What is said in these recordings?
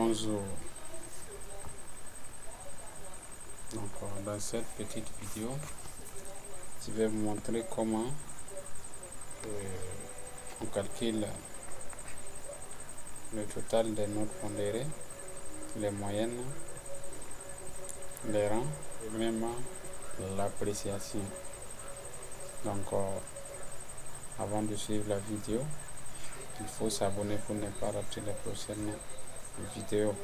Bonjour. Donc dans cette petite vidéo, je vais vous montrer comment on calcule le total des notes pondérées, les moyennes, les rangs et même l'appréciation. Donc avant de suivre la vidéo, il faut s'abonner pour ne pas rater les prochaines vidéos.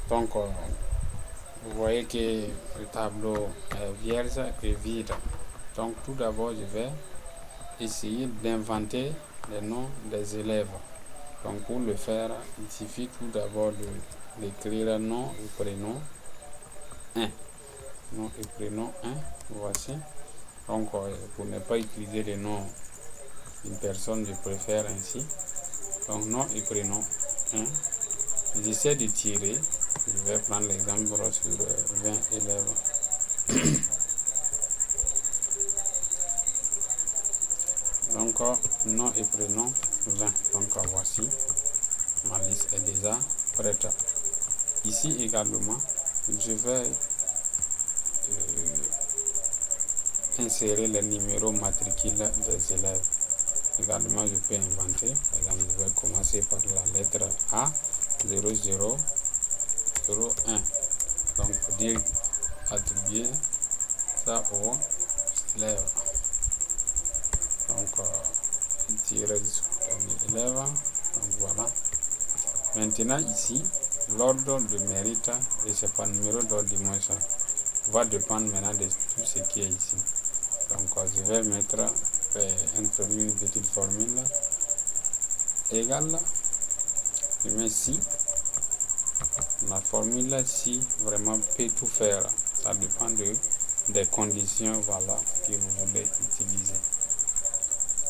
Donc vous voyez que le tableau est vierge et vide. Donc tout d'abord je vais essayer d'inventer les noms des élèves. Donc pour le faire, il suffit tout d'abord d'écrire nom et prénom 1. Nom et prénom 1, voici. Donc pour ne pas utiliser les noms d'une personne, je préfère ainsi. Donc nom et prénom 1. J'essaie de tirer. Je vais prendre l'exemple sur 20 élèves. Donc nom et prénom 20. Donc voici, ma liste est déjà prête. Ici également, je vais insérer les numéros matricules des élèves. Également, je peux inventer. Par exemple, je vais commencer par la lettre A, 0001. Donc, pour dire attribuer ça aux élèves. Donc, tirer jusqu'au élève. Donc, voilà. Maintenant, ici, l'ordre de mérite, et c'est pas numéro d'ordre dimension, va dépendre maintenant de tout ce qui est ici. Donc, je vais introduire une petite formule égale. Je mets si. La formule si vraiment peut tout faire. Ça dépend des conditions que vous voulez utiliser.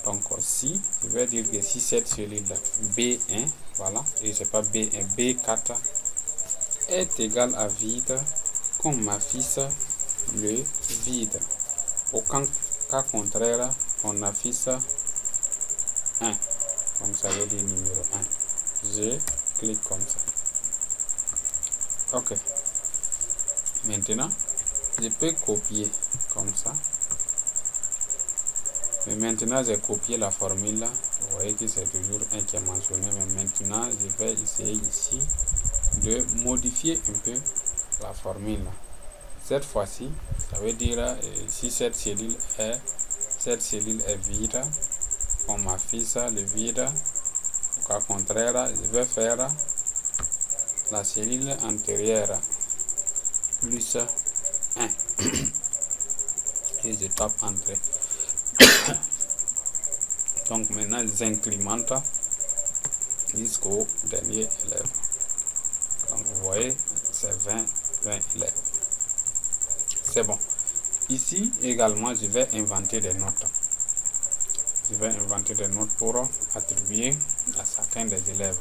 Donc si, je vais dire que si cette cellule B1, voilà, et c'est pas B1, B4 est égal à vide, qu'on affiche le vide. Au cas contraire, on affiche 1. Donc ça veut dire numéro 1. Je clique comme ça. Ok. Maintenant, je peux copier comme ça. Mais maintenant, j'ai copié la formule. Vous voyez que c'est toujours 1 qui est mentionné. Mais maintenant, je vais essayer ici de modifier un peu la formule. Cette fois-ci, ça veut dire si cette cellule est vide, on m'affiche le vide. Au cas contraire, je vais faire la cellule antérieure plus 1 et je tape entrée. Donc maintenant j'incrémente jusqu'au dernier élève. Donc vous voyez, c'est 20 élèves. C'est bon. Ici également, je vais inventer des notes. Je vais inventer des notes pour attribuer à chacun des élèves.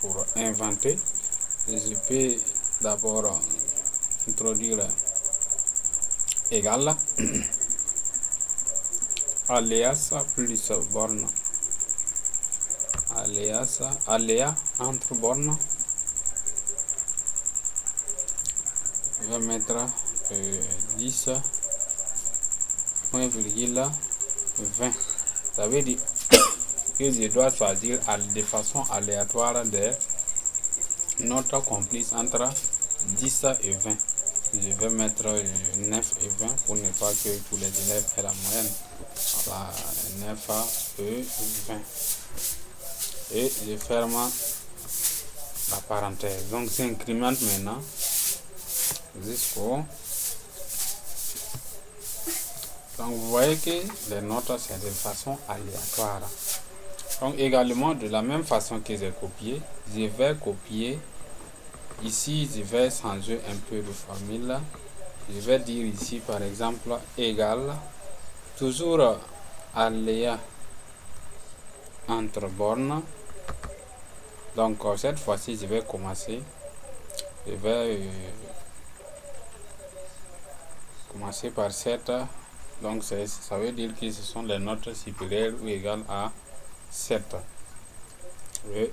Pour inventer, je peux d'abord introduire égal alias plus borne, aléa entre bornes. Je vais mettre 10 point virgule 20. Ça veut dire que je dois choisir de façon aléatoire des notes comprises entre 10 et 20. Je vais mettre 9 et 20 pour ne pas que tous les élèves aient la moyenne. Voilà, 9 et 20. Et je ferme la parenthèse. Donc j'incrémente maintenant jusqu'au. Donc vous voyez que les notes c'est de façon aléatoire. Donc également de la même façon que j'ai copié, je vais copier. Ici, je vais changer un peu de formule. Je vais dire ici, par exemple, égal, toujours aléa entre bornes. Donc, cette fois-ci, je vais commencer. Je vais commencer par 7. Donc, ça veut dire que ce sont les notes supérieures ou égales à 7.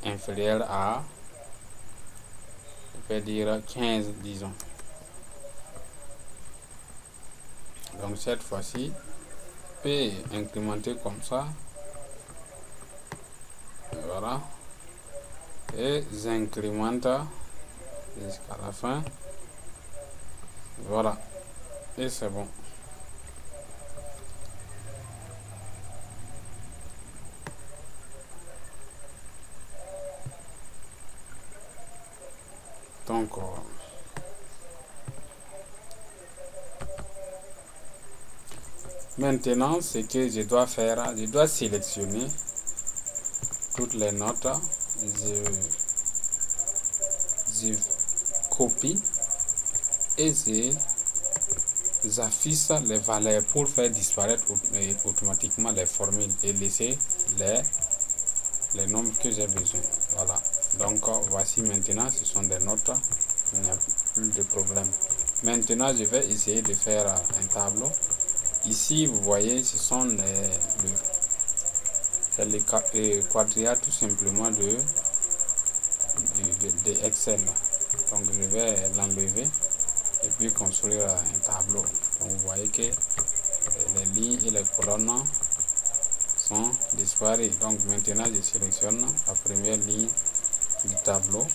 inférieur à, je vais dire 15, disons. Donc cette fois-ci, je peux incrémenter comme ça. Voilà. Et j'incrémente jusqu'à la fin. Voilà. Et c'est bon. Donc, maintenant, ce que je dois faire, je dois sélectionner toutes les notes. Je copie et j'affiche les valeurs pour faire disparaître automatiquement les formules et laisser les nombres que j'ai besoin. Voilà. Donc voici maintenant, ce sont des notes, il n'y a plus de problème. Maintenant, je vais essayer de faire un tableau. Ici, vous voyez, ce sont les quadrillages tout simplement de Excel. Donc je vais l'enlever et puis construire un tableau. Donc vous voyez que les lignes et les colonnes sont disparues. Donc maintenant je sélectionne la première ligne du tableau.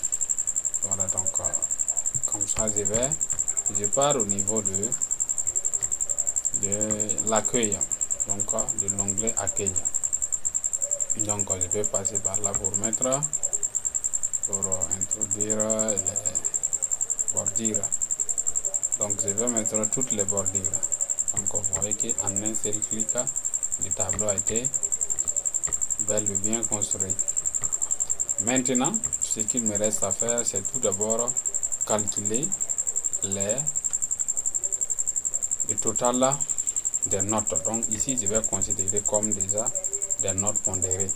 Voilà, donc comme ça je pars au niveau de l'accueil, donc de l'onglet accueil. Donc je vais passer par là pour introduire les bordures. Donc je vais mettre toutes les bordures. Donc vous voyez qu'en un seul clic, le tableau a été bel et bien construit. Maintenant, ce qu'il me reste à faire, c'est tout d'abord calculer le total des notes. Donc ici, je vais considérer comme déjà des notes pondérées.